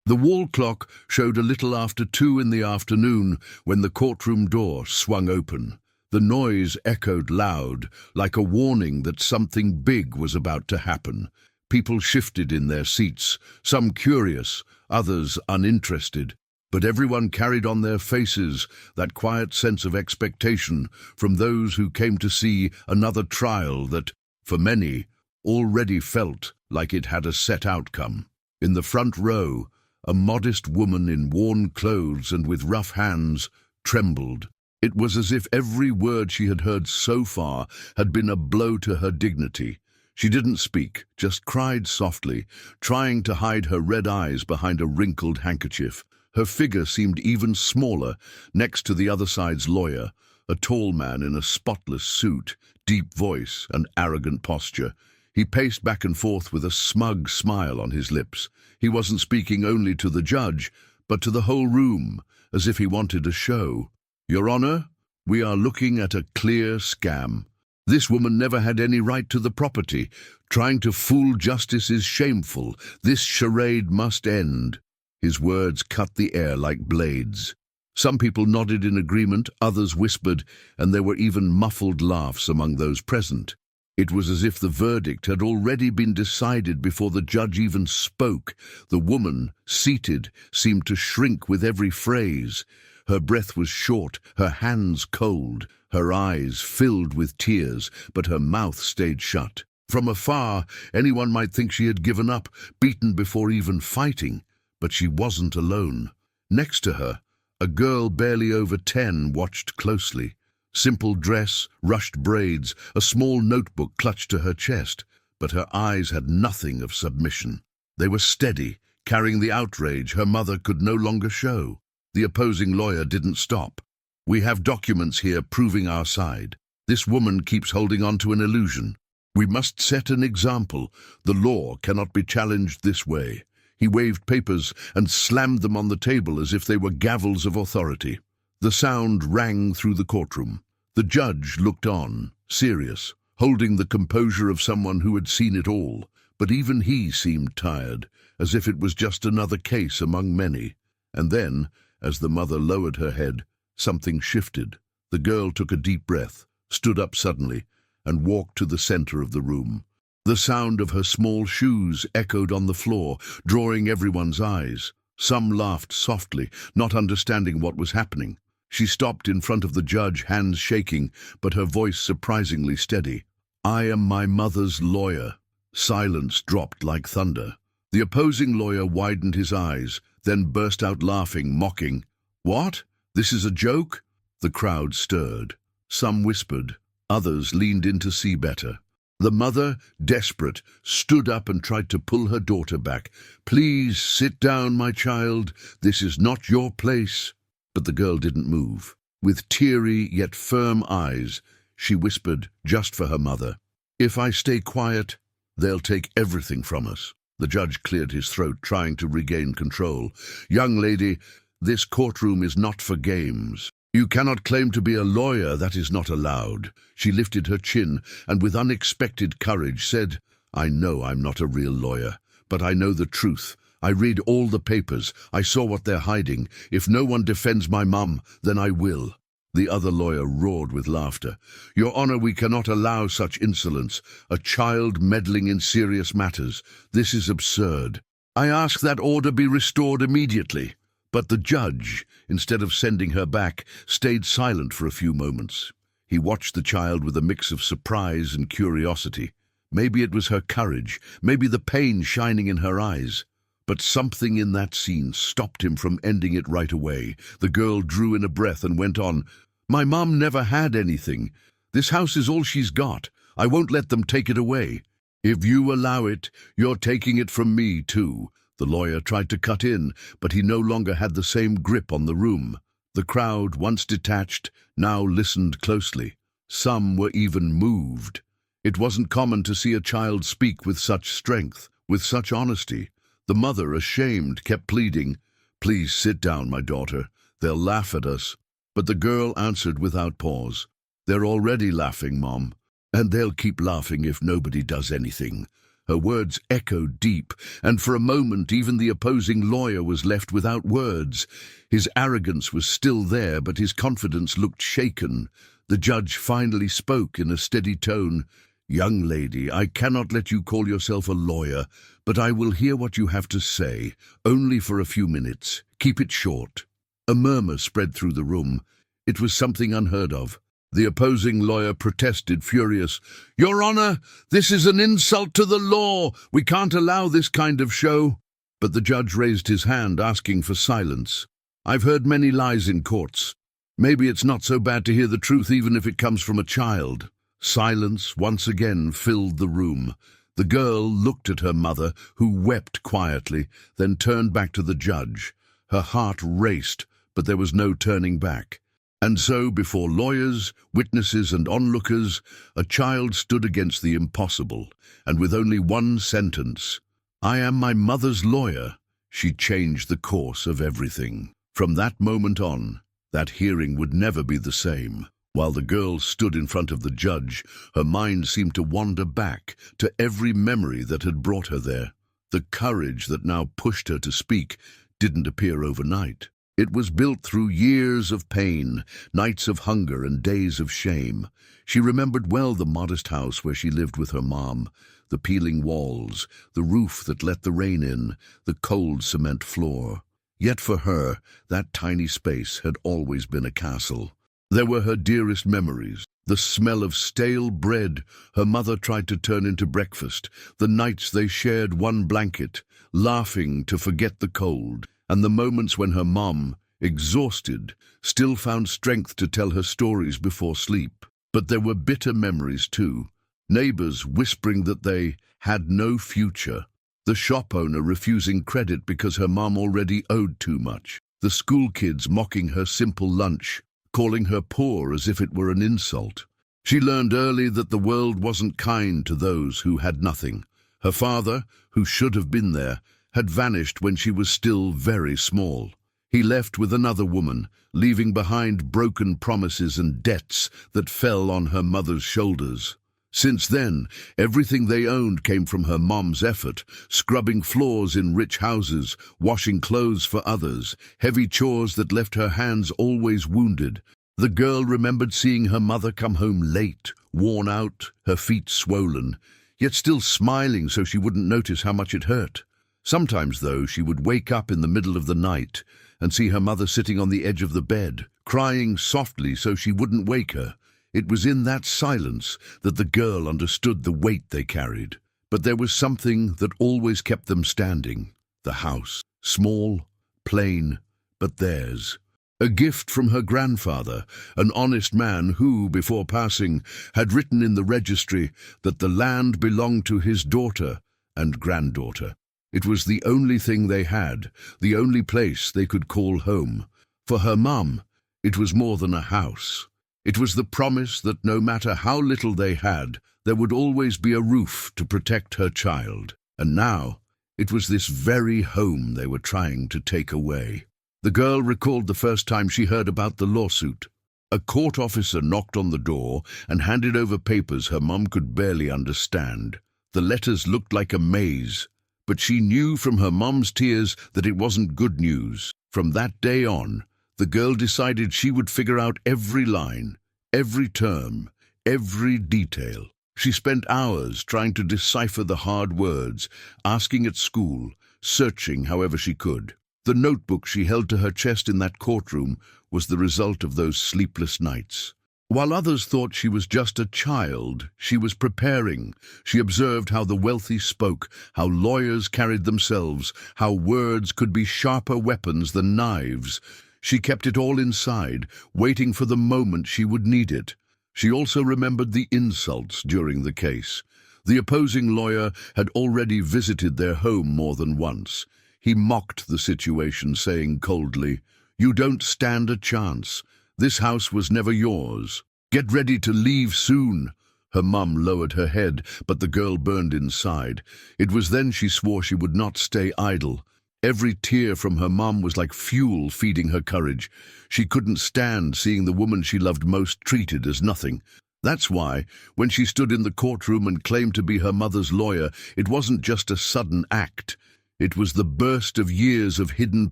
The wall clock showed a little after 2 in the afternoon when the courtroom door swung open. The noise echoed loud, like a warning that something big was about to happen. People shifted in their seats, some curious, others uninterested, but everyone carried on their faces that quiet sense of expectation from those who came to see another trial that, for many, already felt like it had a set outcome. In the front row, a modest woman in worn clothes and with rough hands trembled. It was as if every word she had heard so far had been a blow to her dignity. She didn't speak, just cried softly, trying to hide her red eyes behind a wrinkled handkerchief. Her figure seemed even smaller next to the other side's lawyer, a tall man in a spotless suit, deep voice and arrogant posture. He paced back and forth with a smug smile on his lips. He wasn't speaking only to the judge, but to the whole room, as if he wanted a show. "Your Honor, we are looking at a clear scam. This woman never had any right to the property. Trying to fool justice is shameful. This charade must end." His words cut the air like blades. Some people nodded in agreement, others whispered, and there were even muffled laughs among those present. It was as if the verdict had already been decided before the judge even spoke. The woman, seated, seemed to shrink with every phrase. Her breath was short, her hands cold, her eyes filled with tears, but her mouth stayed shut. From afar, anyone might think she had given up, beaten before even fighting. But she wasn't alone. Next to her, a girl barely over 10 watched closely. Simple dress, rushed braids, a small notebook clutched to her chest, but her eyes had nothing of submission. They were steady, carrying the outrage her mother could no longer show. The opposing lawyer didn't stop. "We have documents here proving our side. This woman keeps holding on to an illusion. We must set an example. The law cannot be challenged this way." He waved papers and slammed them on the table as if they were gavels of authority. The sound rang through the courtroom. The judge looked on, serious, holding the composure of someone who had seen it all, but even he seemed tired, as if it was just another case among many. And then, as the mother lowered her head, something shifted. The girl took a deep breath, stood up suddenly, and walked to the center of the room. The sound of her small shoes echoed on the floor, drawing everyone's eyes. Some laughed softly, not understanding what was happening. She stopped in front of the judge, hands shaking, but her voice surprisingly steady. "I am my mother's lawyer." Silence dropped like thunder. The opposing lawyer widened his eyes, then burst out laughing, mocking. "What? This is a joke?" The crowd stirred. Some whispered. Others leaned in to see better. The mother, desperate, stood up and tried to pull her daughter back. "Please sit down, my child. This is not your place." But the girl didn't move. With teary yet firm eyes, she whispered, just for her mother, "If I stay quiet, they'll take everything from us." The judge cleared his throat, trying to regain control. "Young lady, this courtroom is not for games. You cannot claim to be a lawyer. That is not allowed." She lifted her chin and with unexpected courage said, "I know I'm not a real lawyer, but I know the truth. I read all the papers. I saw what they're hiding. If no one defends my mum, then I will." The other lawyer roared with laughter. "Your Honor, we cannot allow such insolence. A child meddling in serious matters. This is absurd. I ask that order be restored immediately." But the judge, instead of sending her back, stayed silent for a few moments. He watched the child with a mix of surprise and curiosity. Maybe it was her courage, maybe the pain shining in her eyes. But something in that scene stopped him from ending it right away. The girl drew in a breath and went on, "My mom never had anything. This house is all she's got. I won't let them take it away. If you allow it, you're taking it from me too." The lawyer tried to cut in, but he no longer had the same grip on the room. The crowd, once detached, now listened closely. Some were even moved. It wasn't common to see a child speak with such strength, with such honesty. The mother, ashamed, kept pleading, "Please sit down, my daughter. They'll laugh at us." But the girl answered without pause, "They're already laughing, Mom, and they'll keep laughing if nobody does anything. Her words echoed deep, and for a moment even the opposing lawyer was left without words. His arrogance was still there, but his confidence looked shaken. The judge finally spoke in a steady tone. "Young lady, I cannot let you call yourself a lawyer, but I will hear what you have to say, only for a few minutes. Keep it short." A murmur spread through the room. It was something unheard of. The opposing lawyer protested, furious. "Your Honor, this is an insult to the law. We can't allow this kind of show." But the judge raised his hand, asking for silence. "I've heard many lies in courts. Maybe it's not so bad to hear the truth even if it comes from a child." Silence once again filled the room. The girl looked at her mother, who wept quietly, then turned back to the judge. Her heart raced, but there was no turning back. And so, before lawyers, witnesses, and onlookers, a child stood against the impossible, and with only one sentence, "I am my mother's lawyer," she changed the course of everything. From that moment on, that hearing would never be the same. While the girl stood in front of the judge, her mind seemed to wander back to every memory that had brought her there. The courage that now pushed her to speak didn't appear overnight. It was built through years of pain, nights of hunger and days of shame. She remembered well the modest house where she lived with her mom, the peeling walls, the roof that let the rain in, the cold cement floor. Yet for her, that tiny space had always been a castle. There were her dearest memories, the smell of stale bread her mother tried to turn into breakfast, the nights they shared one blanket, laughing to forget the cold, and the moments when her mom, exhausted, still found strength to tell her stories before sleep. But there were bitter memories too. Neighbors whispering that they had no future. The shop owner refusing credit because her mom already owed too much. The school kids mocking her simple lunch, calling her poor as if it were an insult. She learned early that the world wasn't kind to those who had nothing. Her father, who should have been there, had vanished when she was still very small. He left with another woman, leaving behind broken promises and debts that fell on her mother's shoulders. Since then, everything they owned came from her mom's effort, scrubbing floors in rich houses, washing clothes for others, heavy chores that left her hands always wounded. The girl remembered seeing her mother come home late, worn out, her feet swollen, yet still smiling so she wouldn't notice how much it hurt. Sometimes, though, she would wake up in the middle of the night and see her mother sitting on the edge of the bed, crying softly so she wouldn't wake her. It was in that silence that the girl understood the weight they carried. But there was something that always kept them standing. The house. Small, plain, but theirs. A gift from her grandfather, an honest man who, before passing, had written in the registry that the land belonged to his daughter and granddaughter. It was the only thing they had, the only place they could call home. For her mum, it was more than a house. It was the promise that no matter how little they had, there would always be a roof to protect her child. And now, it was this very home they were trying to take away. The girl recalled the first time she heard about the lawsuit. A court officer knocked on the door and handed over papers her mum could barely understand. The letters looked like a maze, but she knew from her mum's tears that it wasn't good news. From that day on, the girl decided she would figure out every line, every term, every detail. She spent hours trying to decipher the hard words, asking at school, searching however she could. The notebook she held to her chest in that courtroom was the result of those sleepless nights. While others thought she was just a child, she was preparing. She observed how the wealthy spoke, how lawyers carried themselves, how words could be sharper weapons than knives. She kept it all inside, waiting for the moment she would need it. She also remembered the insults during the case. The opposing lawyer had already visited their home more than once. He mocked the situation, saying coldly, "You don't stand a chance. This house was never yours. Get ready to leave soon." Her mum lowered her head, but the girl burned inside. It was then she swore she would not stay idle. Every tear from her mum was like fuel feeding her courage. She couldn't stand seeing the woman she loved most treated as nothing. That's why, when she stood in the courtroom and claimed to be her mother's lawyer, it wasn't just a sudden act. It was the burst of years of hidden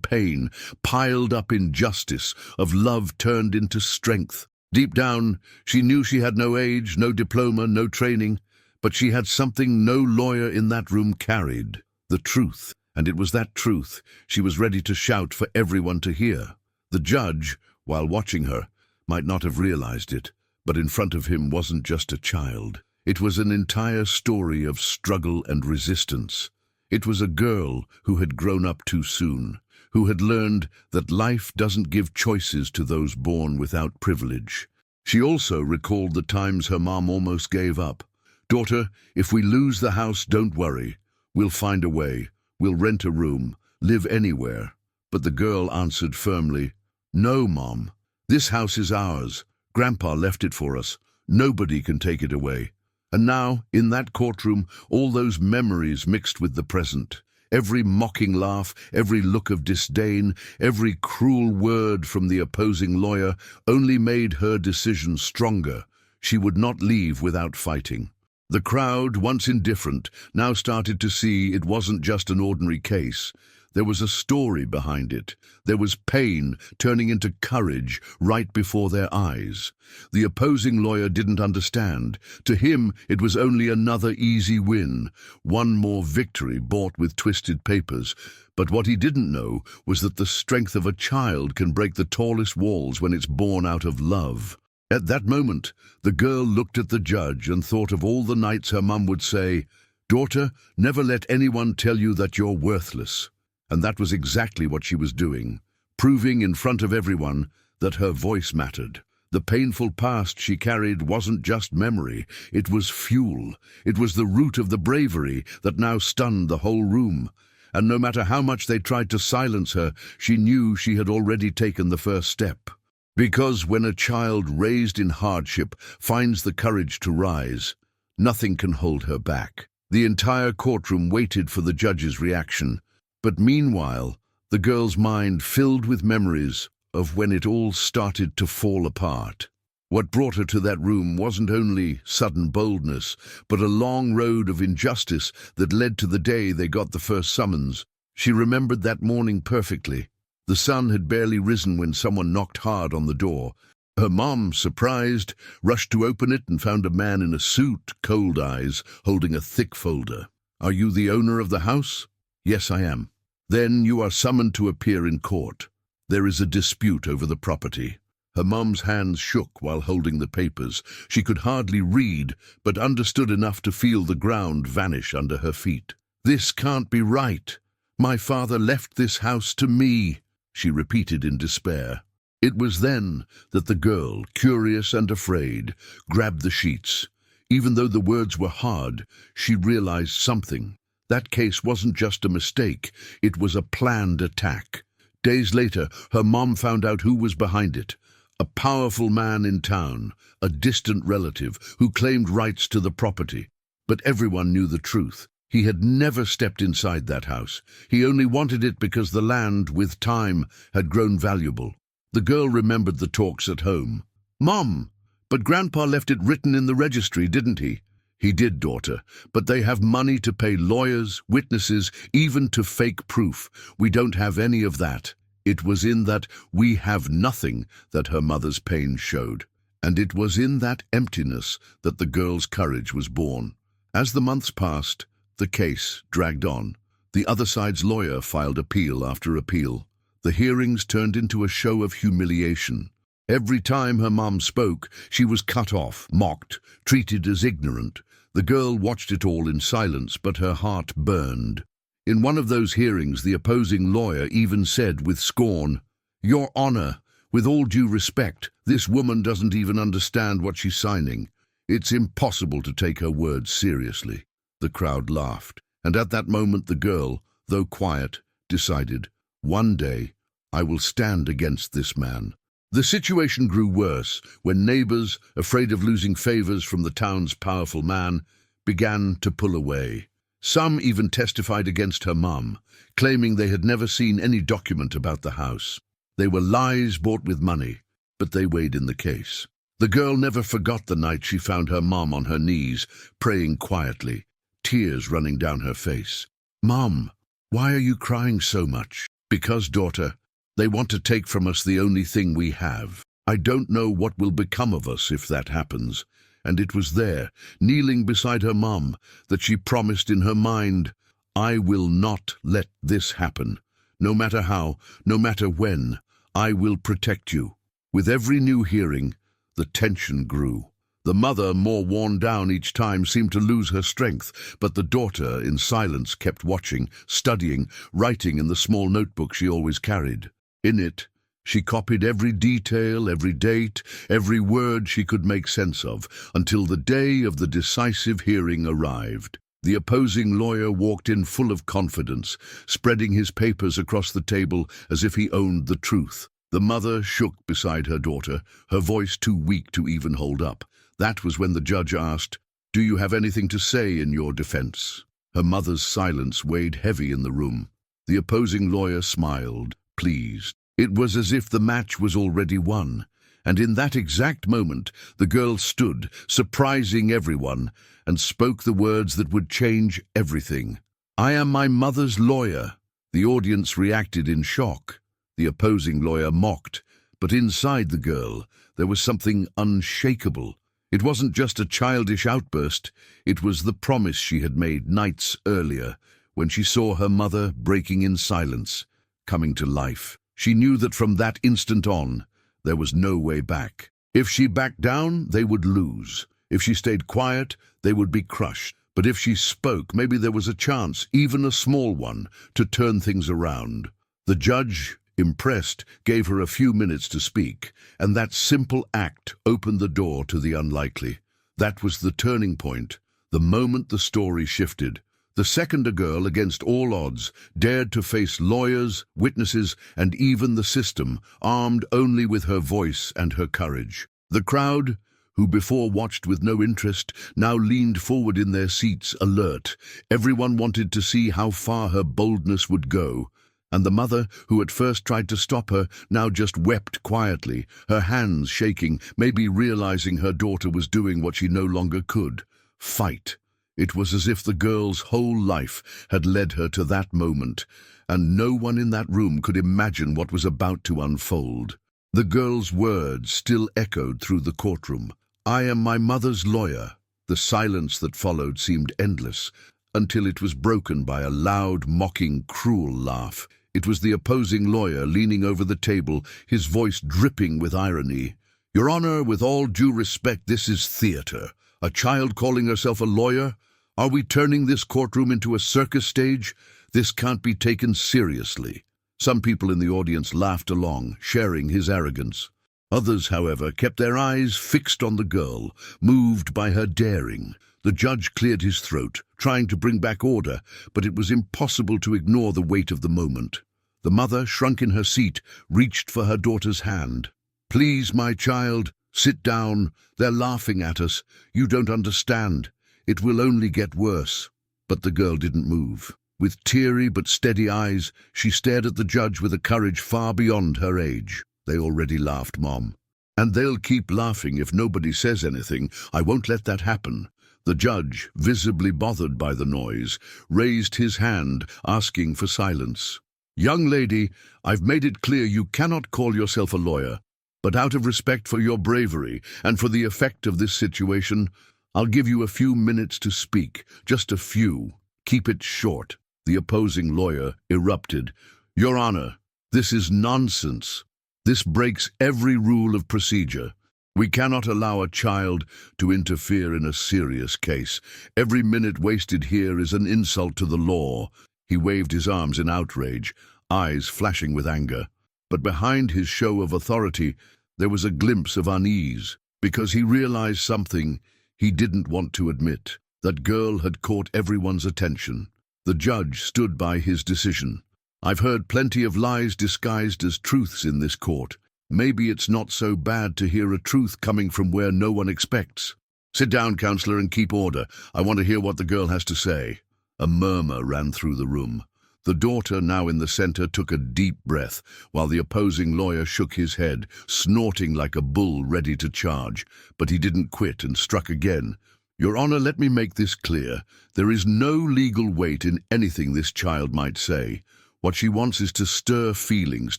pain, piled up injustice, of love turned into strength. Deep down, she knew she had no age, no diploma, no training, but she had something no lawyer in that room carried: the truth. And it was that truth she was ready to shout for everyone to hear. The judge, while watching her, might not have realized it, but in front of him wasn't just a child. It was an entire story of struggle and resistance. It was a girl who had grown up too soon, who had learned that life doesn't give choices to those born without privilege. She also recalled the times her mom almost gave up. "Daughter, if we lose the house, don't worry. We'll find a way. We'll rent a room, live anywhere." But the girl answered firmly, "No, Mom. This house is ours. Grandpa left it for us. Nobody can take it away." And now, in that courtroom, all those memories mixed with the present. Every mocking laugh, every look of disdain, every cruel word from the opposing lawyer only made her decision stronger. She would not leave without fighting. The crowd, once indifferent, now started to see it wasn't just an ordinary case. There was a story behind it. There was pain turning into courage right before their eyes. The opposing lawyer didn't understand. To him, it was only another easy win, one more victory bought with twisted papers. But what he didn't know was that the strength of a child can break the tallest walls when it's born out of love. At that moment, the girl looked at the judge and thought of all the nights her mum would say, "Daughter, never let anyone tell you that you're worthless." And that was exactly what she was doing, proving in front of everyone that her voice mattered. The painful past she carried wasn't just memory, it was fuel. It was the root of the bravery that now stunned the whole room. And no matter how much they tried to silence her, she knew she had already taken the first step. Because when a child raised in hardship finds the courage to rise, nothing can hold her back. The entire courtroom waited for the judge's reaction. But meanwhile, the girl's mind filled with memories of when it all started to fall apart. What brought her to that room wasn't only sudden boldness, but a long road of injustice that led to the day they got the first summons. She remembered that morning perfectly. The sun had barely risen when someone knocked hard on the door. Her mom, surprised, rushed to open it and found a man in a suit, cold eyes, holding a thick folder. "Are you the owner of the house?" "Yes, I am." "Then you are summoned to appear in court. There is a dispute over the property." Her mom's hands shook while holding the papers. She could hardly read, but understood enough to feel the ground vanish under her feet. "This can't be right. My father left this house to me," she repeated in despair. It was then that the girl, curious and afraid, grabbed the sheets. Even though the words were hard, she realized something. That case wasn't just a mistake, it was a planned attack. Days later, her mom found out who was behind it. A powerful man in town, a distant relative who claimed rights to the property. But everyone knew the truth. He had never stepped inside that house. He only wanted it because the land, with time, had grown valuable. The girl remembered the talks at home. "Mom, but Grandpa left it written in the registry, didn't he?" "He did, daughter, but they have money to pay lawyers, witnesses, even to fake proof. We don't have any of that." It was in that "we have nothing" that her mother's pain showed. And it was in that emptiness that the girl's courage was born. As the months passed, the case dragged on. The other side's lawyer filed appeal after appeal. The hearings turned into a show of humiliation. Every time her mom spoke, she was cut off, mocked, treated as ignorant. The girl watched it all in silence, but her heart burned. In one of those hearings, the opposing lawyer even said with scorn, "Your Honor, with all due respect, this woman doesn't even understand what she's signing. It's impossible to take her words seriously." The crowd laughed, and at that moment the girl, though quiet, decided, "One day I will stand against this man." The situation grew worse when neighbors, afraid of losing favors from the town's powerful man, began to pull away. Some even testified against her mum, claiming they had never seen any document about the house. They were lies bought with money, but they weighed in the case. The girl never forgot the night she found her mom on her knees, praying quietly, tears running down her face. "Mom, why are you crying so much?" "Because, daughter, they want to take from us the only thing we have. I don't know what will become of us if that happens." And it was there, kneeling beside her mom, that she promised in her mind, "I will not let this happen. No matter how, no matter when, I will protect you." With every new hearing, the tension grew. The mother, more worn down each time, seemed to lose her strength, but the daughter, in silence, kept watching, studying, writing in the small notebook she always carried. In it, she copied every detail, every date, every word she could make sense of, until the day of the decisive hearing arrived. The opposing lawyer walked in full of confidence, spreading his papers across the table as if he owned the truth. The mother shook beside her daughter, her voice too weak to even hold up. That was when the judge asked, "Do you have anything to say in your defense?" Her mother's silence weighed heavy in the room. The opposing lawyer smiled, pleased. It was as if the match was already won, and in that exact moment the girl stood, surprising everyone, and spoke the words that would change everything. "I am my mother's lawyer." The audience reacted in shock. The opposing lawyer mocked, but inside the girl there was something unshakable. It wasn't just a childish outburst, it was the promise she had made nights earlier, when she saw her mother breaking in silence, coming to life. She knew that from that instant on, there was no way back. If she backed down, they would lose. If she stayed quiet, they would be crushed. But if she spoke, maybe there was a chance, even a small one, to turn things around. The judge, impressed, gave her a few minutes to speak, and that simple act opened the door to the unlikely. That was the turning point, the moment the story shifted. The second a girl, against all odds, dared to face lawyers, witnesses, and even the system, armed only with her voice and her courage. The crowd, who before watched with no interest, now leaned forward in their seats, alert. Everyone wanted to see how far her boldness would go. And the mother, who at first tried to stop her, now just wept quietly, her hands shaking, maybe realizing her daughter was doing what she no longer could: fight. It was as if the girl's whole life had led her to that moment, and no one in that room could imagine what was about to unfold. The girl's words still echoed through the courtroom. "I am my mother's lawyer." The silence that followed seemed endless, until it was broken by a loud, mocking, cruel laugh. It was the opposing lawyer leaning over the table, his voice dripping with irony. "Your Honor, with all due respect, this is theater. A child calling herself a lawyer? Are we turning this courtroom into a circus stage? This can't be taken seriously." Some people in the audience laughed along, sharing his arrogance. Others, however, kept their eyes fixed on the girl, moved by her daring. The judge cleared his throat, trying to bring back order, but it was impossible to ignore the weight of the moment. The mother, shrunk in her seat, reached for her daughter's hand. "Please, my child, sit down. They're laughing at us. You don't understand. It will only get worse." But the girl didn't move. With teary but steady eyes, she stared at the judge with a courage far beyond her age. "They already laughed, Mom. And they'll keep laughing if nobody says anything. I won't let that happen." The judge, visibly bothered by the noise, raised his hand, asking for silence. "Young lady, I've made it clear you cannot call yourself a lawyer, but out of respect for your bravery and for the effect of this situation, I'll give you a few minutes to speak, just a few. Keep it short." The opposing lawyer erupted. "Your Honor, this is nonsense. This breaks every rule of procedure. We cannot allow a child to interfere in a serious case. Every minute wasted here is an insult to the law." He waved his arms in outrage, eyes flashing with anger. But behind his show of authority, there was a glimpse of unease, because he realized something he didn't want to admit. That girl had caught everyone's attention. The judge stood by his decision. "I've heard plenty of lies disguised as truths in this court. Maybe it's not so bad to hear a truth coming from where no one expects. Sit down, counselor, and keep order. I want to hear what the girl has to say." A murmur ran through the room. The daughter, now in the center, took a deep breath, while the opposing lawyer shook his head, snorting like a bull ready to charge. But he didn't quit and struck again. "Your Honor, let me make this clear. There is no legal weight in anything this child might say. What she wants is to stir feelings,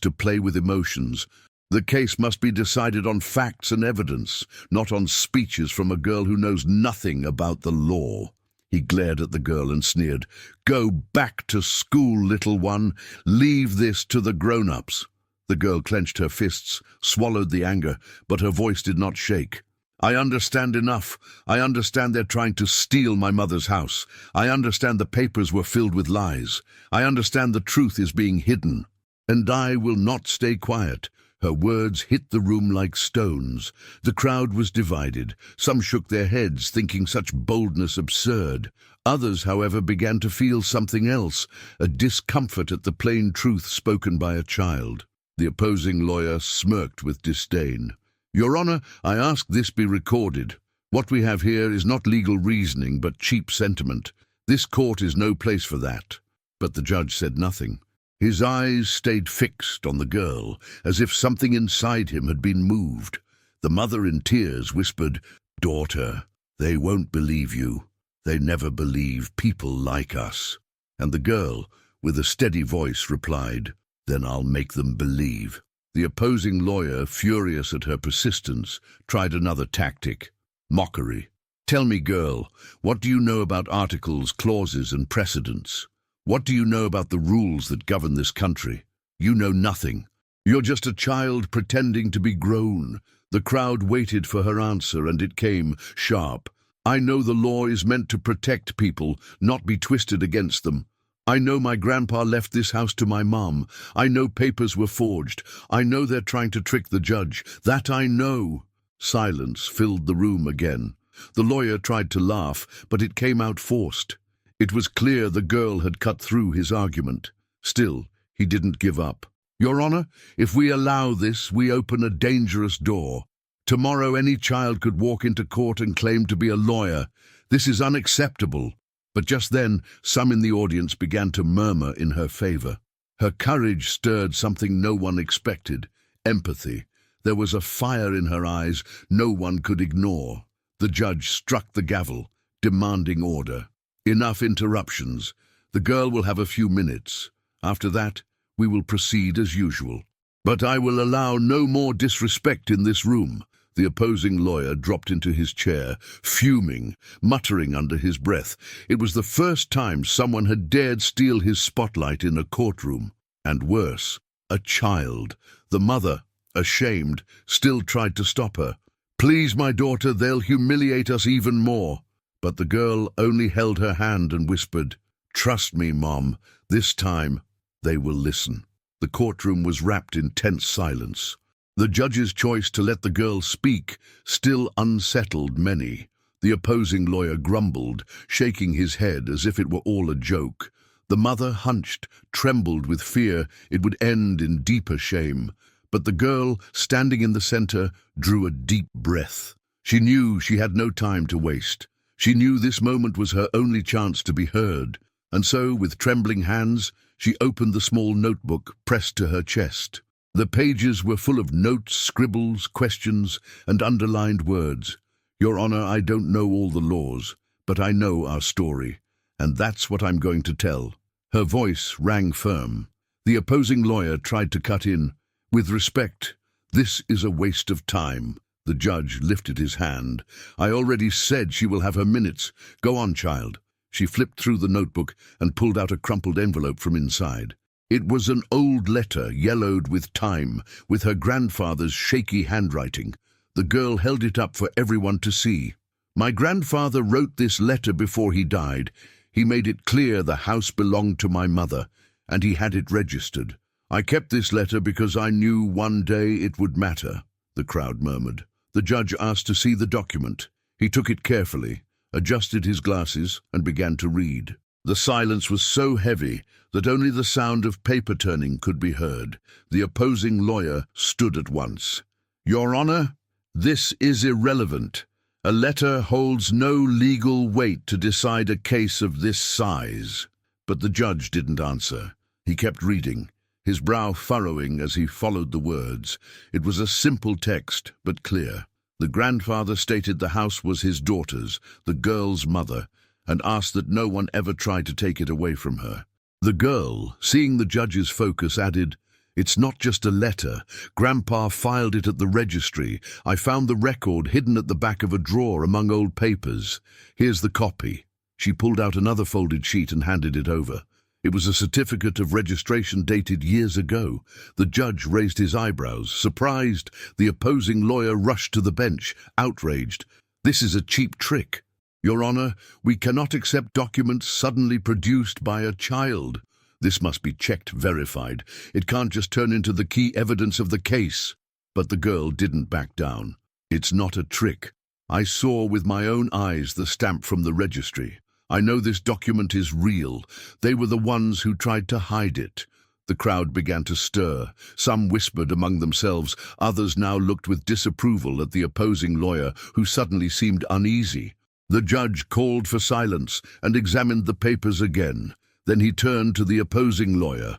to play with emotions. The case must be decided on facts and evidence, not on speeches from a girl who knows nothing about the law." He glared at the girl and sneered, "Go back to school, little one. Leave this to the grown-ups." The girl clenched her fists, swallowed the anger, but her voice did not shake. "I understand enough. I understand they're trying to steal my mother's house. I understand the papers were filled with lies. I understand the truth is being hidden. And I will not stay quiet." Her words hit the room like stones. The crowd was divided. Some shook their heads, thinking such boldness absurd. Others, however, began to feel something else, a discomfort at the plain truth spoken by a child. The opposing lawyer smirked with disdain. "Your Honor, I ask this be recorded. What we have here is not legal reasoning, but cheap sentiment. This court is no place for that." But the judge said nothing. His eyes stayed fixed on the girl, as if something inside him had been moved. The mother, in tears, whispered, "Daughter, they won't believe you. They never believe people like us." And the girl, with a steady voice, replied, "Then I'll make them believe." The opposing lawyer, furious at her persistence, tried another tactic: mockery. "Tell me, girl, what do you know about articles, clauses, and precedents? What do you know about the rules that govern this country? You know nothing. You're just a child pretending to be grown." The crowd waited for her answer, and it came, sharp. "I know the law is meant to protect people, not be twisted against them. I know my grandpa left this house to my mom. I know papers were forged. I know they're trying to trick the judge. That I know." Silence filled the room again. The lawyer tried to laugh, but it came out forced. It was clear the girl had cut through his argument. Still, he didn't give up. "Your Honor, if we allow this, we open a dangerous door. Tomorrow any child could walk into court and claim to be a lawyer. This is unacceptable." But just then, some in the audience began to murmur in her favor. Her courage stirred something no one expected: empathy. There was a fire in her eyes no one could ignore. The judge struck the gavel, demanding order. "Enough interruptions. The girl will have a few minutes. After that, we will proceed as usual. But I will allow no more disrespect in this room." The opposing lawyer dropped into his chair, fuming, muttering under his breath. It was the first time someone had dared steal his spotlight in a courtroom. And worse, a child. The mother, ashamed, still tried to stop her. "Please, my daughter, they'll humiliate us even more." But the girl only held her hand and whispered, "Trust me, Mom, this time they will listen." The courtroom was wrapped in tense silence. The judge's choice to let the girl speak still unsettled many. The opposing lawyer grumbled, shaking his head as if it were all a joke. The mother hunched, trembled with fear it would end in deeper shame. But the girl, standing in the center, drew a deep breath. She knew she had no time to waste. She knew this moment was her only chance to be heard, and so, with trembling hands, she opened the small notebook pressed to her chest. The pages were full of notes, scribbles, questions, and underlined words. "Your Honor, I don't know all the laws, but I know our story, and that's what I'm going to tell." Her voice rang firm. The opposing lawyer tried to cut in. "With respect, this is a waste of time." The judge lifted his hand. "I already said she will have her minutes. Go on, child." She flipped through the notebook and pulled out a crumpled envelope from inside. It was an old letter, yellowed with time, with her grandfather's shaky handwriting. The girl held it up for everyone to see. "My grandfather wrote this letter before he died. He made it clear the house belonged to my mother, and he had it registered. I kept this letter because I knew one day it would matter." The crowd murmured. The judge asked to see the document. He took it carefully, adjusted his glasses, and began to read. The silence was so heavy that only the sound of paper turning could be heard. The opposing lawyer stood at once. "Your Honor, this is irrelevant. A letter holds no legal weight to decide a case of this size." But the judge didn't answer. He kept reading, his brow furrowing as he followed the words. It was a simple text, but clear. The grandfather stated the house was his daughter's, the girl's mother, and asked that no one ever try to take it away from her. The girl, seeing the judge's focus, added, "It's not just a letter. Grandpa filed it at the registry. I found the record hidden at the back of a drawer among old papers. Here's the copy." She pulled out another folded sheet and handed it over. It was a certificate of registration dated years ago. The judge raised his eyebrows, surprised. The opposing lawyer rushed to the bench, outraged. "This is a cheap trick. Your Honor, we cannot accept documents suddenly produced by a child. This must be checked, verified. It can't just turn into the key evidence of the case." But the girl didn't back down. "It's not a trick. I saw with my own eyes the stamp from the registry. I know this document is real. They were the ones who tried to hide it." The crowd began to stir. Some whispered among themselves. Others now looked with disapproval at the opposing lawyer, who suddenly seemed uneasy. The judge called for silence and examined the papers again. Then he turned to the opposing lawyer.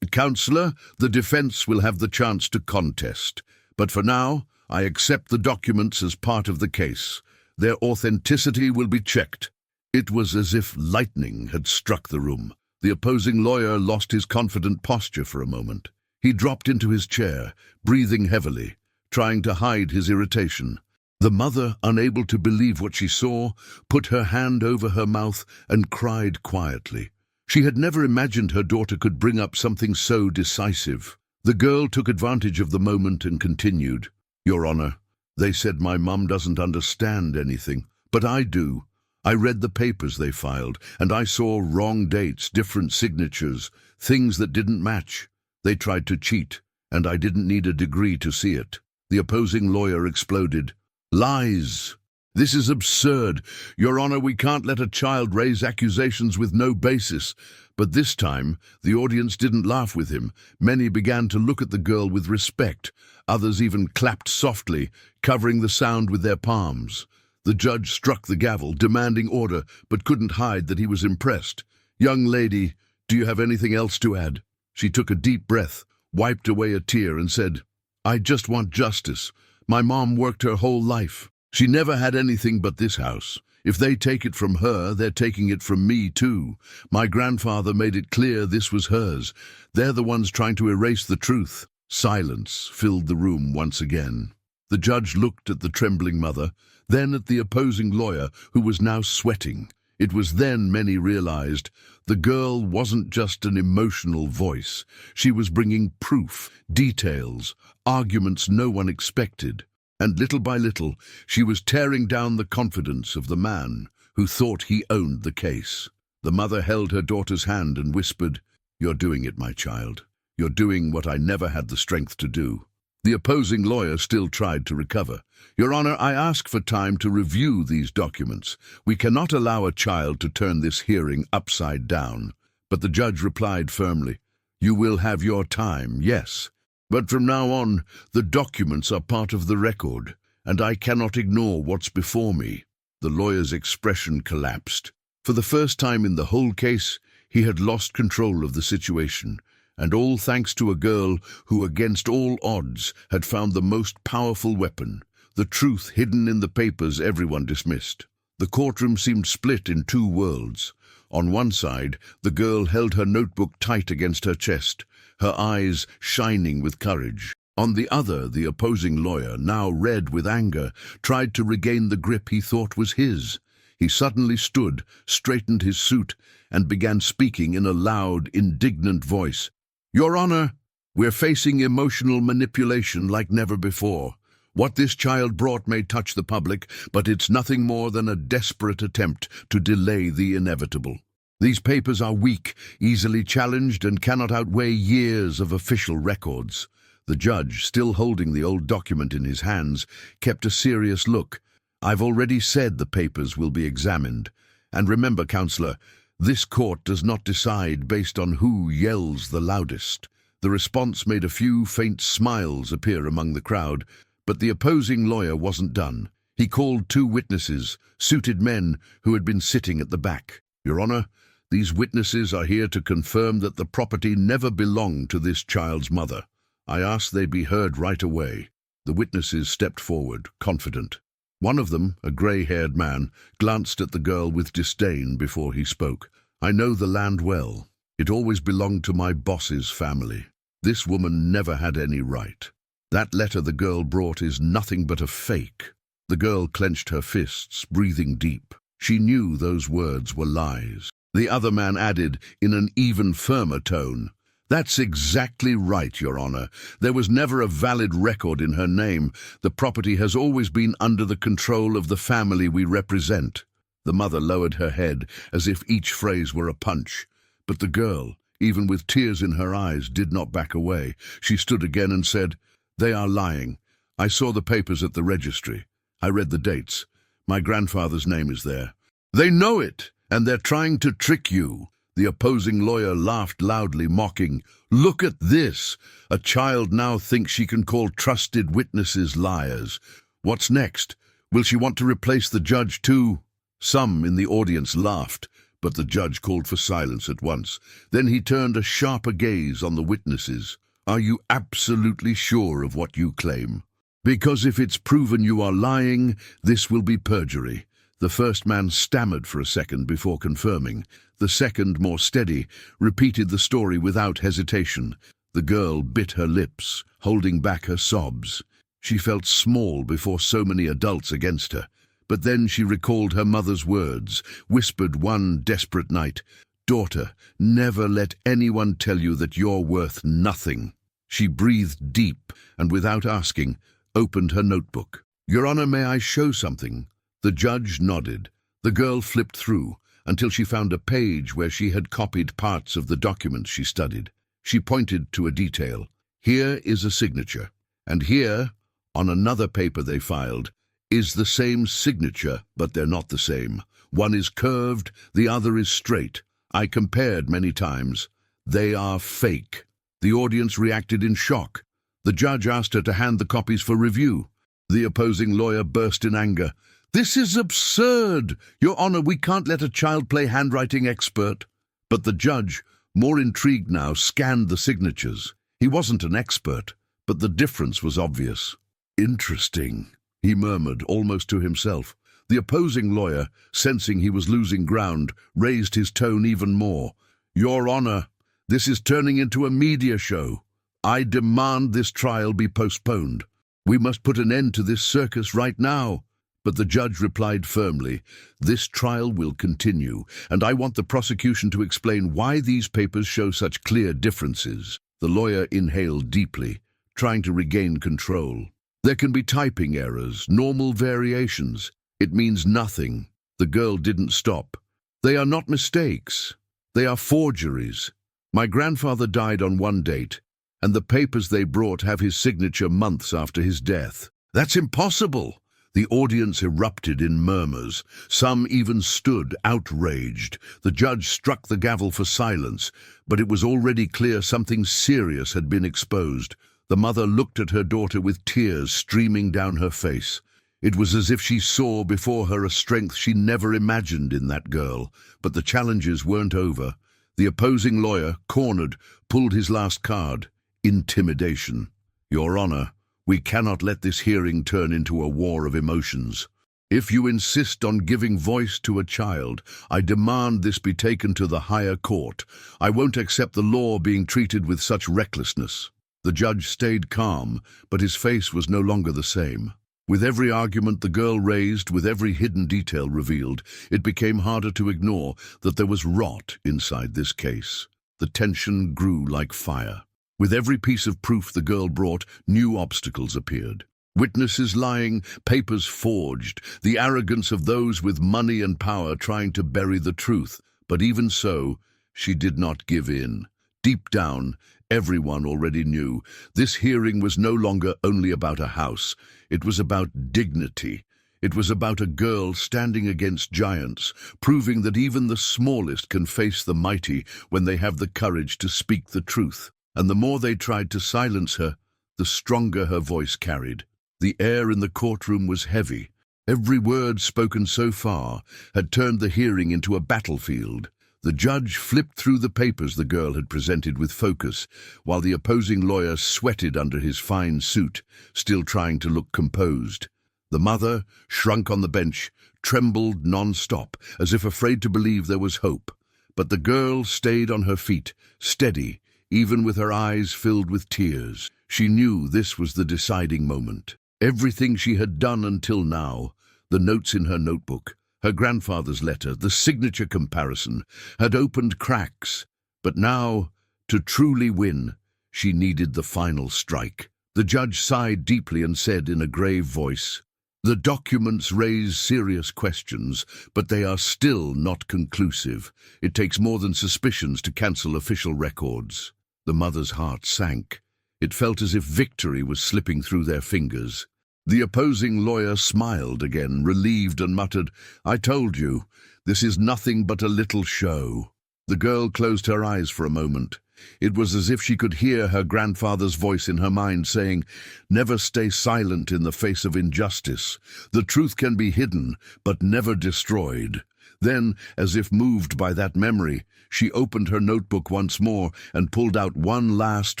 "Counselor, the defense will have the chance to contest. But for now, I accept the documents as part of the case. Their authenticity will be checked." It was as if lightning had struck the room. The opposing lawyer lost his confident posture for a moment. He dropped into his chair, breathing heavily, trying to hide his irritation. The mother, unable to believe what she saw, put her hand over her mouth and cried quietly. She had never imagined her daughter could bring up something so decisive. The girl took advantage of the moment and continued, "Your Honor, they said my mum doesn't understand anything, but I do. I read the papers they filed, and I saw wrong dates, different signatures, things that didn't match. They tried to cheat, and I didn't need a degree to see it." The opposing lawyer exploded. "Lies! This is absurd. Your Honor, we can't let a child raise accusations with no basis." But this time, the audience didn't laugh with him. Many began to look at the girl with respect. Others even clapped softly, covering the sound with their palms. The judge struck the gavel, demanding order, but couldn't hide that he was impressed. "Young lady, do you have anything else to add?" She took a deep breath, wiped away a tear, and said, "I just want justice. My mom worked her whole life. She never had anything but this house. If they take it from her, they're taking it from me too. My grandfather made it clear this was hers. They're the ones trying to erase the truth." Silence filled the room once again. The judge looked at the trembling mother, then at the opposing lawyer, who was now sweating. It was then many realized the girl wasn't just an emotional voice. She was bringing proof, details, arguments no one expected. And little by little, she was tearing down the confidence of the man who thought he owned the case. The mother held her daughter's hand and whispered, "You're doing it, my child. You're doing what I never had the strength to do." The opposing lawyer still tried to recover. "Your Honor, I ask for time to review these documents. We cannot allow a child to turn this hearing upside down." But the judge replied firmly, "You will have your time, yes. But from now on, the documents are part of the record, and I cannot ignore what's before me." The lawyer's expression collapsed. For the first time in the whole case, he had lost control of the situation. And all thanks to a girl who, against all odds, had found the most powerful weapon, the truth hidden in the papers everyone dismissed. The courtroom seemed split in two worlds. On one side, the girl held her notebook tight against her chest, her eyes shining with courage. On the other, the opposing lawyer, now red with anger, tried to regain the grip he thought was his. He suddenly stood, straightened his suit, and began speaking in a loud, indignant voice. "Your Honor, we're facing emotional manipulation like never before. What this child brought may touch the public, but it's nothing more than a desperate attempt to delay the inevitable. These papers are weak, easily challenged, and cannot outweigh years of official records." The judge, still holding the old document in his hands, kept a serious look. "I've already said the papers will be examined. And remember, Counselor, this court does not decide based on who yells the loudest." The response made a few faint smiles appear among the crowd, but the opposing lawyer wasn't done. He called two witnesses, suited men who had been sitting at the back. "Your Honor, These witnesses are here to confirm that the property never belonged to this child's mother. I ask they be heard right away." The witnesses stepped forward, confident. One of them, a grey-haired man, glanced at the girl with disdain before he spoke. "I know the land well. It always belonged to my boss's family. This woman never had any right. That letter the girl brought is nothing but a fake." The girl clenched her fists, breathing deep. She knew those words were lies. The other man added, in an even firmer tone, "That's exactly right, Your Honor. There was never a valid record in her name. The property has always been under the control of the family we represent." The mother lowered her head, as if each phrase were a punch. But the girl, even with tears in her eyes, did not back away. She stood again and said, "They are lying. I saw the papers at the registry. I read the dates. My grandfather's name is there." "They know it, and they're trying to trick you." The opposing lawyer laughed loudly, mocking. "Look at this. A child now thinks she can call trusted witnesses liars. What's next? Will she want to replace the judge too?" Some in the audience laughed, but the judge called for silence at once. Then he turned a sharper gaze on the witnesses. "Are you absolutely sure of what you claim? Because if it's proven you are lying, this will be perjury." The first man stammered for a second before confirming. The second, more steady, repeated the story without hesitation. The girl bit her lips, holding back her sobs. She felt small before so many adults against her. But then she recalled her mother's words, whispered one desperate night, "Daughter, never let anyone tell you that you're worth nothing." She breathed deep and, without asking, opened her notebook. "Your Honor, may I show something?" The judge nodded. The girl flipped through until she found a page where she had copied parts of the documents she studied. She pointed to a detail. "Here is a signature, and here, on another paper they filed, is the same signature, but they're not the same. One is curved, the other is straight. I compared many times. They are fake." The audience reacted in shock. The judge asked her to hand the copies for review. The opposing lawyer burst in anger. "This is absurd! Your Honor, we can't let a child play handwriting expert." But the judge, more intrigued now, scanned the signatures. He wasn't an expert, but the difference was obvious. "Interesting," he murmured, almost to himself. The opposing lawyer, sensing he was losing ground, raised his tone even more. "Your Honor, this is turning into a media show. I demand this trial be postponed. We must put an end to this circus right now." But the judge replied firmly, "This trial will continue, and I want the prosecution to explain why these papers show such clear differences." The lawyer inhaled deeply, trying to regain control. "There can be typing errors, normal variations. It means nothing." The girl didn't stop. "They are not mistakes. They are forgeries. My grandfather died on one date, and the papers they brought have his signature months after his death." "That's impossible!" The audience erupted in murmurs. Some even stood, outraged. The judge struck the gavel for silence, but it was already clear something serious had been exposed. The mother looked at her daughter with tears streaming down her face. It was as if she saw before her a strength she never imagined in that girl. But the challenges weren't over. The opposing lawyer, cornered, pulled his last card: intimidation. "Your Honor, we cannot let this hearing turn into a war of emotions. If you insist on giving voice to a child, I demand this be taken to the higher court. I won't accept the law being treated with such recklessness." The judge stayed calm, but his face was no longer the same. With every argument the girl raised, with every hidden detail revealed, it became harder to ignore that there was rot inside this case. The tension grew like fire. With every piece of proof the girl brought, new obstacles appeared. Witnesses lying, papers forged, the arrogance of those with money and power trying to bury the truth. But even so, she did not give in. Deep down, everyone already knew this hearing was no longer only about a house. It was about dignity. It was about a girl standing against giants, proving that even the smallest can face the mighty when they have the courage to speak the truth. And the more they tried to silence her, the stronger her voice carried. The air in the courtroom was heavy. Every word spoken so far had turned the hearing into a battlefield. The judge flipped through the papers the girl had presented with focus, while the opposing lawyer sweated under his fine suit, still trying to look composed. The mother, shrunk on the bench, trembled non-stop, as if afraid to believe there was hope. But the girl stayed on her feet, steady, even with her eyes filled with tears. She knew this was the deciding moment. Everything she had done until now, the notes in her notebook, her grandfather's letter, the signature comparison, had opened cracks. But now, to truly win, she needed the final strike. The judge sighed deeply and said in a grave voice, "The documents raise serious questions, but they are still not conclusive. It takes more than suspicions to cancel official records." The mother's heart sank. It felt as if victory was slipping through their fingers. The opposing lawyer smiled again, relieved, and muttered, "I told you, this is nothing but a little show." The girl closed her eyes for a moment. It was as if she could hear her grandfather's voice in her mind saying, "Never stay silent in the face of injustice. The truth can be hidden, but never destroyed." Then, as if moved by that memory, she opened her notebook once more and pulled out one last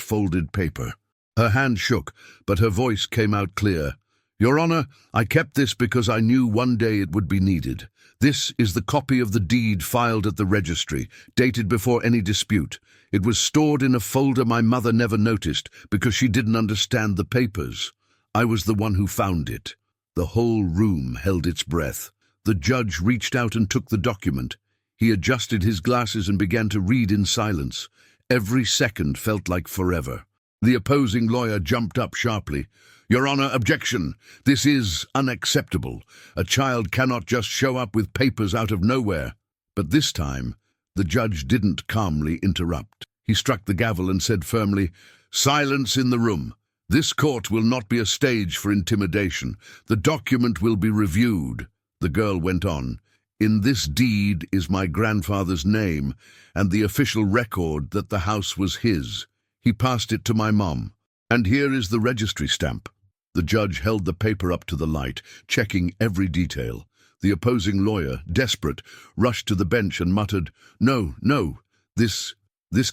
folded paper. Her hand shook, but her voice came out clear. "Your Honor, I kept this because I knew one day it would be needed. This is the copy of the deed filed at the registry, dated before any dispute. It was stored in a folder my mother never noticed because she didn't understand the papers. I was the one who found it." The whole room held its breath. The judge reached out and took the document. He adjusted his glasses and began to read in silence. Every second felt like forever. The opposing lawyer jumped up sharply. "Your Honor, objection! This is unacceptable. A child cannot just show up with papers out of nowhere." But this time, the judge didn't calmly interrupt. He struck the gavel and said firmly, "Silence in the room. This court will not be a stage for intimidation. The document will be reviewed." The girl went on, "In this deed is my grandfather's name and the official record that the house was his. He passed it to my mom. And here is the registry stamp." The judge held the paper up to the light, checking every detail. The opposing lawyer, desperate, rushed to the bench and muttered, "No, no, this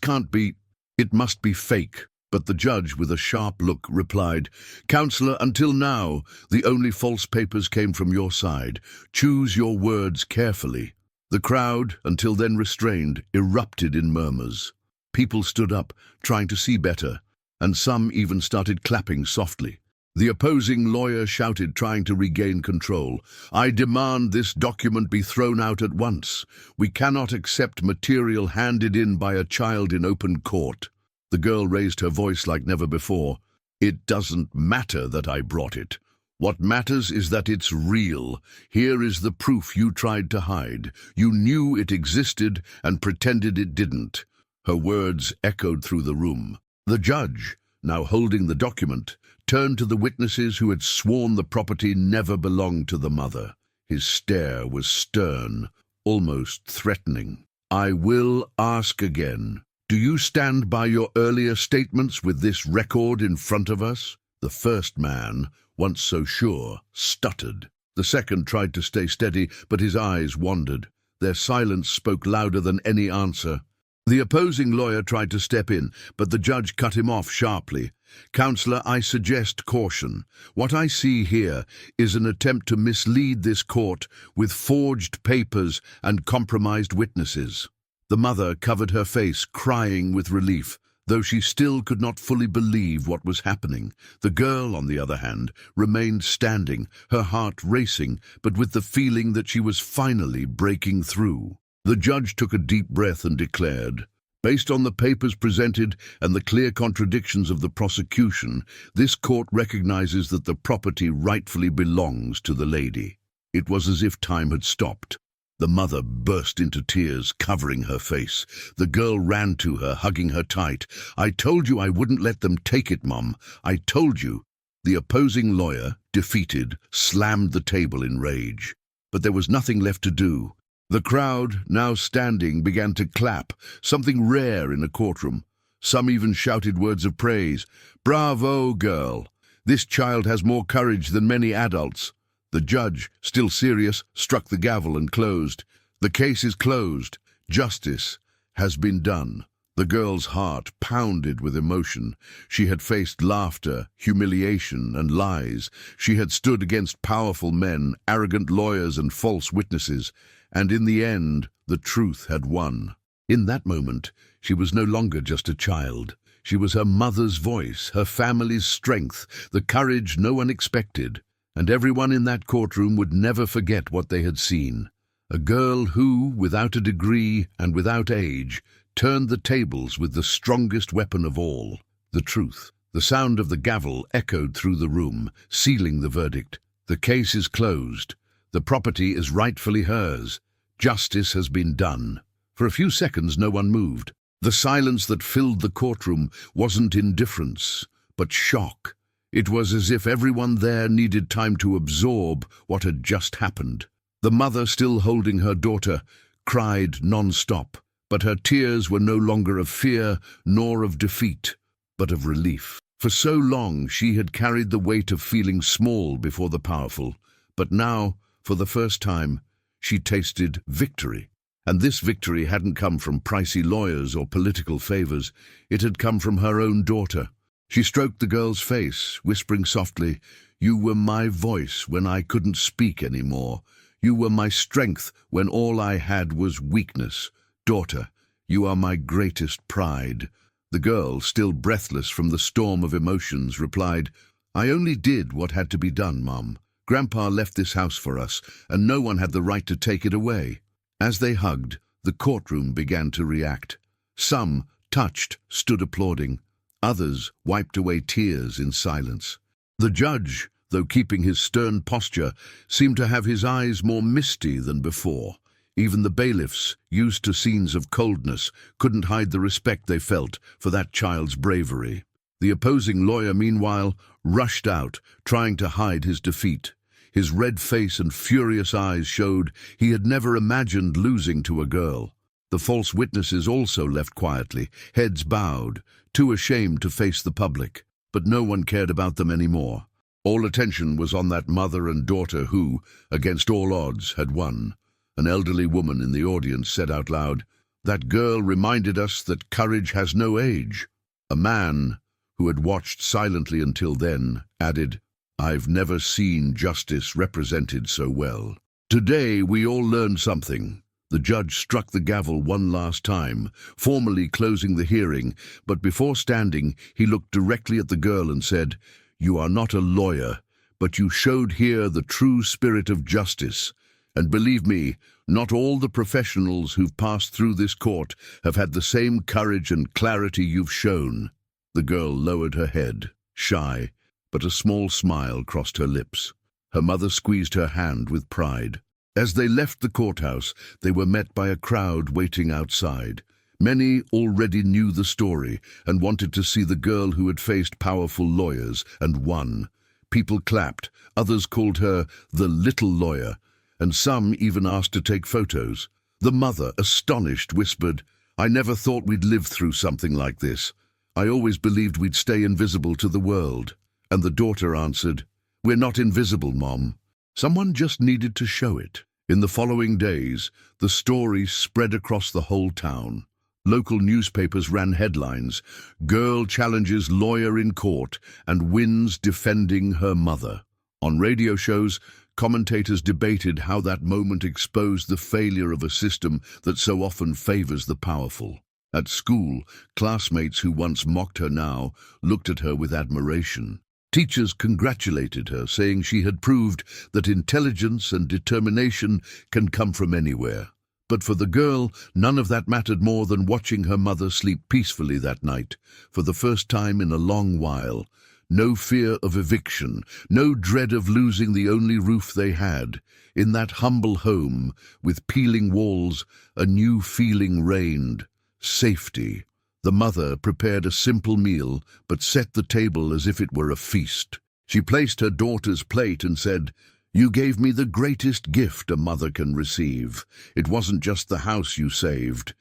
can't be, it must be fake." But the judge, with a sharp look, replied, "Counselor, until now, the only false papers came from your side. Choose your words carefully." The crowd, until then restrained, erupted in murmurs. People stood up, trying to see better, and some even started clapping softly. The opposing lawyer shouted, trying to regain control, "I demand this document be thrown out at once. We cannot accept material handed in by a child in open court." The girl raised her voice like never before. "It doesn't matter that I brought it. What matters is that it's real. Here is the proof you tried to hide. You knew it existed and pretended it didn't." Her words echoed through the room. The judge, now holding the document, turned to the witnesses who had sworn the property never belonged to the mother. His stare was stern, almost threatening. "I will ask again. Do you stand by your earlier statements with this record in front of us?" The first man, once so sure, stuttered. The second tried to stay steady, but his eyes wandered. Their silence spoke louder than any answer. The opposing lawyer tried to step in, but the judge cut him off sharply. "Counselor, I suggest caution. What I see here is an attempt to mislead this court with forged papers and compromised witnesses." The mother covered her face, crying with relief, though she still could not fully believe what was happening. The girl, on the other hand, remained standing, her heart racing, but with the feeling that she was finally breaking through. The judge took a deep breath and declared, "Based on the papers presented and the clear contradictions of the prosecution, this court recognizes that the property rightfully belongs to the lady." It was as if time had stopped. The mother burst into tears, covering her face. The girl ran to her, hugging her tight. "I told you I wouldn't let them take it, Mom. I told you." The opposing lawyer, defeated, slammed the table in rage. But there was nothing left to do. The crowd, now standing, began to clap, something rare in a courtroom. Some even shouted words of praise. "Bravo, girl! This child has more courage than many adults." The judge, still serious, struck the gavel and closed. "The case is closed. Justice has been done. The girl's heart pounded with emotion. She had faced laughter, humiliation, and lies. She had stood against powerful men, arrogant lawyers, and false witnesses. And in the end, the truth had won. In that moment, she was no longer just a child. She was her mother's voice, her family's strength, the courage no one expected. And everyone in that courtroom would never forget what they had seen. A girl who, without a degree and without age, turned the tables with the strongest weapon of all, the truth. The sound of the gavel echoed through the room, sealing the verdict. The case is closed. The property is rightfully hers. Justice has been done. For a few seconds, no one moved. The silence that filled the courtroom wasn't indifference, but shock. It was as if everyone there needed time to absorb what had just happened. The mother, still holding her daughter, cried non-stop, but her tears were no longer of fear nor of defeat, but of relief. For so long she had carried the weight of feeling small before the powerful, but now, for the first time, she tasted victory. And this victory hadn't come from pricey lawyers or political favors. It had come from her own daughter. She stroked the girl's face, whispering softly, "You were my voice when I couldn't speak anymore. You were my strength when all I had was weakness. Daughter, you are my greatest pride." The girl, still breathless from the storm of emotions, replied, "I only did what had to be done, Mom. Grandpa left this house for us, and no one had the right to take it away." As they hugged, the courtroom began to react. Some, touched, stood applauding. Others wiped away tears in silence. The judge, though keeping his stern posture, seemed to have his eyes more misty than before. Even the bailiffs, used to scenes of coldness, couldn't hide the respect they felt for that child's bravery. The opposing lawyer, meanwhile, rushed out, trying to hide his defeat. His red face and furious eyes showed he had never imagined losing to a girl. The false witnesses also left quietly, heads bowed, too ashamed to face the public. But no one cared about them anymore. All attention was on that mother and daughter who, against all odds, had won. An elderly woman in the audience said out loud, "That girl reminded us that courage has no age." A man, who had watched silently until then, added, "I've never seen justice represented so well." Today we all learned something. The judge struck the gavel one last time, formally closing the hearing, but before standing, he looked directly at the girl and said, "You are not a lawyer, but you showed here the true spirit of justice. And believe me, not all the professionals who've passed through this court have had the same courage and clarity you've shown." The girl lowered her head, shy, but a small smile crossed her lips. Her mother squeezed her hand with pride. As they left the courthouse, they were met by a crowd waiting outside. Many already knew the story and wanted to see the girl who had faced powerful lawyers and won. People clapped, others called her the little lawyer, and some even asked to take photos. The mother, astonished, whispered, "I never thought we'd live through something like this. I always believed we'd stay invisible to the world." And the daughter answered, "We're not invisible, Mom. Someone just needed to show it." In the following days, the story spread across the whole town. Local newspapers ran headlines, "Girl challenges lawyer in court and wins defending her mother." On radio shows, commentators debated how that moment exposed the failure of a system that so often favors the powerful. At school, classmates who once mocked her now looked at her with admiration. Teachers congratulated her, saying she had proved that intelligence and determination can come from anywhere. But for the girl, none of that mattered more than watching her mother sleep peacefully that night, for the first time in a long while. No fear of eviction, no dread of losing the only roof they had. In that humble home, with peeling walls, a new feeling reigned: safety. The mother prepared a simple meal, but set the table as if it were a feast. She placed her daughter's plate and said, "You gave me the greatest gift a mother can receive. It wasn't just the house you saved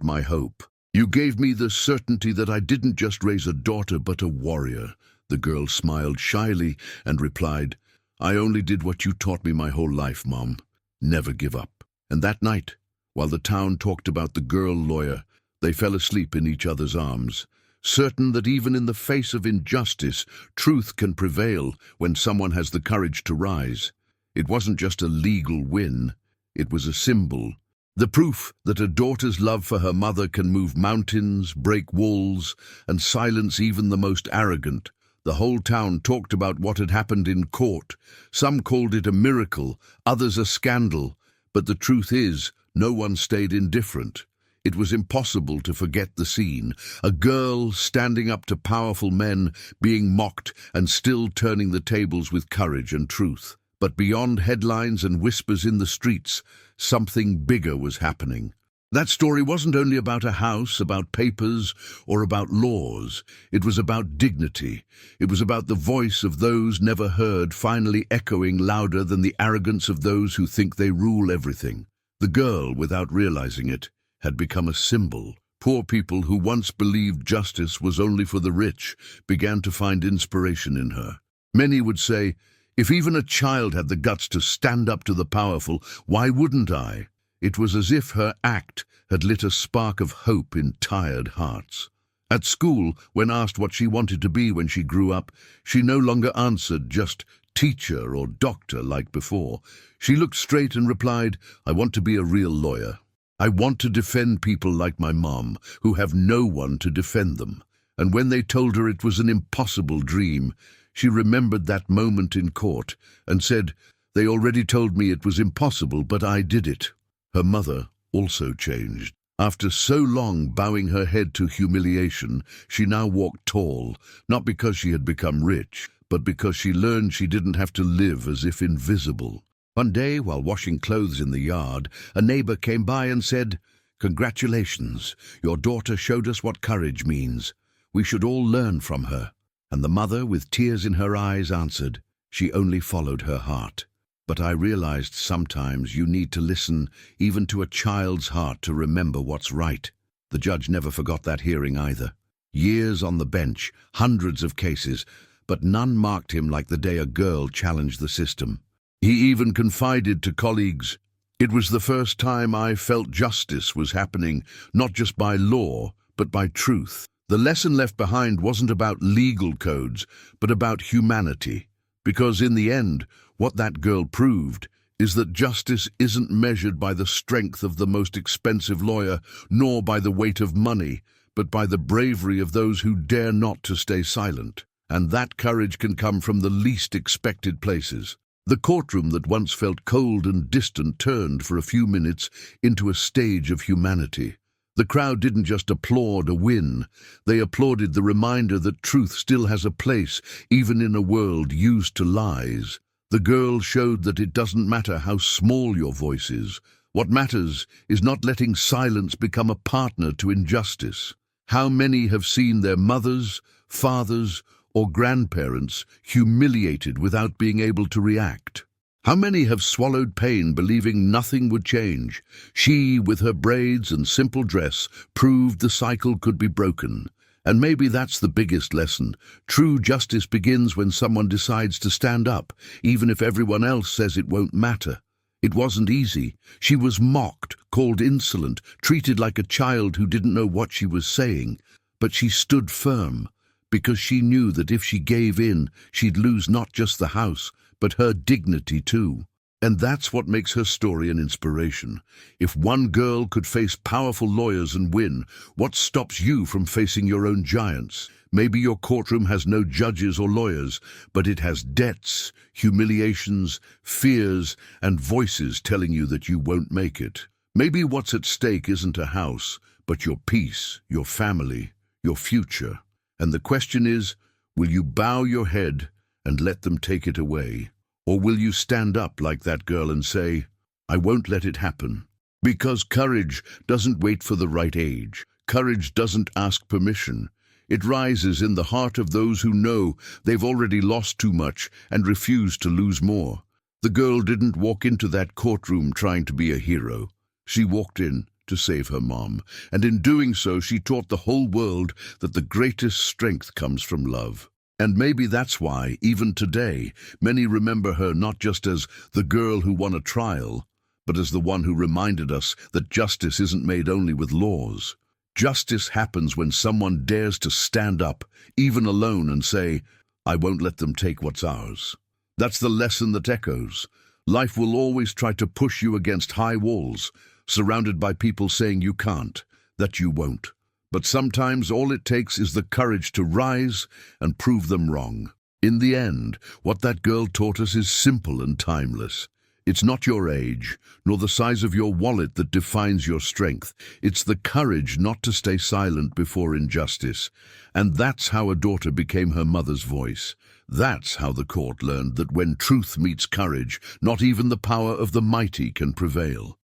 my hope. You gave me the certainty that I didn't just raise a daughter but a warrior." The girl smiled shyly and replied, "I only did what you taught me my whole life, Mom. Never give up." And that night, While the town talked about the girl lawyer, they fell asleep in each other's arms, certain that even in the face of injustice, truth can prevail when someone has the courage to rise. It wasn't just a legal win, it was a symbol. The proof that a daughter's love for her mother can move mountains, break walls, and silence even the most arrogant. The whole town talked about what had happened in court. Some called it a miracle, others a scandal. But the truth is, no one stayed indifferent. It was impossible to forget the scene. A girl standing up to powerful men, being mocked, and still turning the tables with courage and truth. But beyond headlines and whispers in the streets, something bigger was happening. That story wasn't only about a house, about papers, or about laws. It was about dignity. It was about the voice of those never heard finally echoing louder than the arrogance of those who think they rule everything. The girl, without realizing it, had become a symbol. Poor people who once believed justice was only for the rich began to find inspiration in her. Many would say, if even a child had the guts to stand up to the powerful, why wouldn't I? It was as if her act had lit a spark of hope in tired hearts. At school, when asked what she wanted to be when she grew up, she no longer answered just teacher or doctor like before. She looked straight and replied, I want to be a real lawyer. I want to defend people like my mom, who have no one to defend them. And when they told her it was an impossible dream, she remembered that moment in court and said, they already told me it was impossible, but I did it. Her mother also changed. After so long bowing her head to humiliation, she now walked tall, not because she had become rich, but because she learned she didn't have to live as if invisible. One day, while washing clothes in the yard, a neighbor came by and said, congratulations, your daughter showed us what courage means. We should all learn from her. And the mother, with tears in her eyes, answered, she only followed her heart. But I realized sometimes you need to listen even to a child's heart to remember what's right. The judge never forgot that hearing either. Years on the bench, hundreds of cases, but none marked him like the day a girl challenged the system. He even confided to colleagues, it was the first time I felt justice was happening, not just by law, but by truth. The lesson left behind wasn't about legal codes, but about humanity. Because in the end, what that girl proved is that justice isn't measured by the strength of the most expensive lawyer, nor by the weight of money, but by the bravery of those who dare not to stay silent. And that courage can come from the least expected places. The courtroom that once felt cold and distant turned for a few minutes into a stage of humanity. The crowd didn't just applaud a win, they applauded the reminder that truth still has a place, even in a world used to lies. The girl showed that it doesn't matter how small your voice is. What matters is not letting silence become a partner to injustice. How many have seen their mothers, fathers, or grandparents humiliated without being able to react? How many have swallowed pain believing nothing would change? She, with her braids and simple dress, proved the cycle could be broken. And maybe that's the biggest lesson. True justice begins when someone decides to stand up, even if everyone else says it won't matter. It wasn't easy. She was mocked, called insolent, treated like a child who didn't know what she was saying. But she stood firm, because she knew that if she gave in, she'd lose not just the house, but her dignity too. And that's what makes her story an inspiration. If one girl could face powerful lawyers and win, what stops you from facing your own giants? Maybe your courtroom has no judges or lawyers, but it has debts, humiliations, fears, and voices telling you that you won't make it. Maybe what's at stake isn't a house, but your peace, your family, your future. And the question is, will you bow your head and let them take it away? Or will you stand up like that girl and say, I won't let it happen? Because courage doesn't wait for the right age. Courage doesn't ask permission. It rises in the heart of those who know they've already lost too much and refuse to lose more. The girl didn't walk into that courtroom trying to be a hero. She walked in to save her mom, and in doing so she taught the whole world that the greatest strength comes from love. And maybe that's why, even today, many remember her not just as the girl who won a trial, but as the one who reminded us that justice isn't made only with laws. Justice happens when someone dares to stand up, even alone, and say, "I won't let them take what's ours." That's the lesson that echoes. Life will always try to push you against high walls, surrounded by people saying you can't, that you won't. But sometimes all it takes is the courage to rise and prove them wrong. In the end, what that girl taught us is simple and timeless. It's not your age, nor the size of your wallet that defines your strength. It's the courage not to stay silent before injustice. And that's how a daughter became her mother's voice. That's how the court learned that when truth meets courage, not even the power of the mighty can prevail.